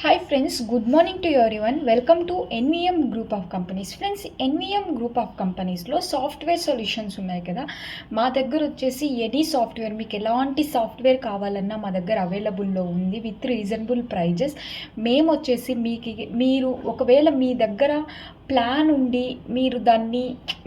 Hi friends, good morning to everyone. Welcome to NVM group of companies. Friends, NVM group of కంపెనీస్లో software solutions ఉన్నాయి కదా. మా దగ్గర వచ్చేసి ఎనీ సాఫ్ట్వేర్, మీకు ఎలాంటి సాఫ్ట్వేర్ కావాలన్నా మా దగ్గర అవైలబుల్లో ఉంది విత్ రీజనబుల్ ప్రైజెస్. మేము వచ్చేసి మీరు ఒకవేళ మీ దగ్గర ప్లాన్ ఉండి మీరు దాన్ని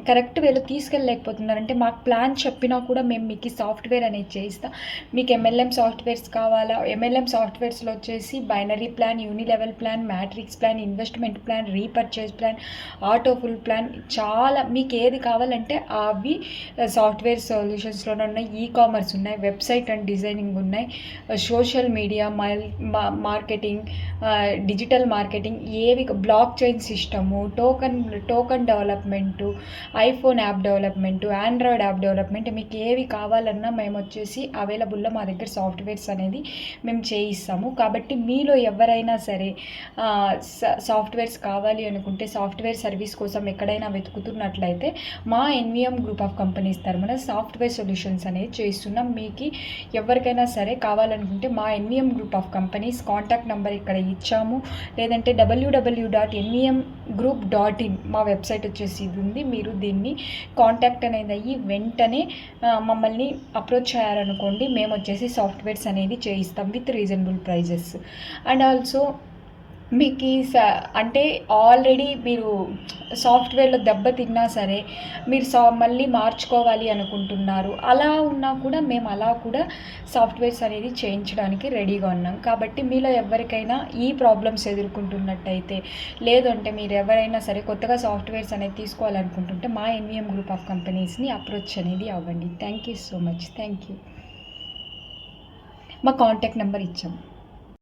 కరెక్ట్ వేలో తీసుకెళ్ళలేకపోతున్నారంటే మాకు ప్లాన్ చెప్పినా కూడా మేము మీకు సాఫ్ట్వేర్ అనేది చేయిస్తాం. మీకు ఎంఎల్ఎం సాఫ్ట్వేర్స్ కావాలా? ఎంఎల్ఎం సాఫ్ట్వేర్స్లో వచ్చేసి binary plan, unilevel plan, matrix plan, investment plan, repurchase plan, auto full plan, చాలా మీకు ఏది కావాలంటే అవి సాఫ్ట్వేర్ సొల్యూషన్స్లోనే ఉన్నాయి. ఈ కామర్స్ ఉన్నాయి, వెబ్సైట్ అండ్ డిజైనింగ్ ఉన్నాయి, social media, marketing, digital marketing, ఏవి blockchain system, token development, iPhone app development, Android app development, మీకు ఏవి కావాలన్నా మేము వచ్చేసి అవైలబుల్లో మా దగ్గర సాఫ్ట్వేర్స్ అనేది మేము చేయిస్తాము. కాబట్టి మీలో ఎవరైనా సరే సాఫ్ట్వేర్స్ కావాలి అనుకుంటే, సాఫ్ట్వేర్ సర్వీస్ కోసం ఎక్కడైనా వెతుకుతున్నట్లయితే మా ఎన్విఎం గ్రూప్ ఆఫ్ కంపెనీస్ తరఫున సాఫ్ట్వేర్ సొల్యూషన్స్ అనేది చేస్తున్నాం. మీకు ఎవరికైనా సరే కావాలనుకుంటే మా NVM group of companies contact number ఇక్కడ ఇచ్చాము, లేదంటే www.nvmgroup.in మా వెబ్సైట్ వచ్చేసి ఇది ఉంది. మీరు దీన్ని కాంటాక్ట్ అనేది అయ్యి వెంటనే మమ్మల్ని అప్రోచ్ చేయాలనుకోండి. మేము వచ్చేసి సాఫ్ట్వేర్స్ అనేది చేయిస్తాం with reasonable prices. And also మీకు అంటే ఆల్రెడీ మీరు సాఫ్ట్వేర్లో దెబ్బతిన్నా సరే మీరు మళ్ళీ మార్చుకోవాలి అనుకుంటున్నారు, అలా ఉన్నా కూడా మేము అలా కూడా సాఫ్ట్వేర్స్ అనేది చేయించడానికి రెడీగా ఉన్నాం. కాబట్టి మీలో ఎవరికైనా ఈ ప్రాబ్లమ్స్ ఎదుర్కొంటున్నట్టయితే, లేదంటే మీరు ఎవరైనా సరే కొత్తగా సాఫ్ట్వేర్స్ అనేది తీసుకోవాలనుకుంటుంటే మా ఎన్విఎం గ్రూప్ ఆఫ్ కంపెనీస్ని అప్రోచ్ అనేది అవ్వండి. Thank you so much. Thank you. మా కాంటాక్ట్ నెంబర్ ఇచ్చాము.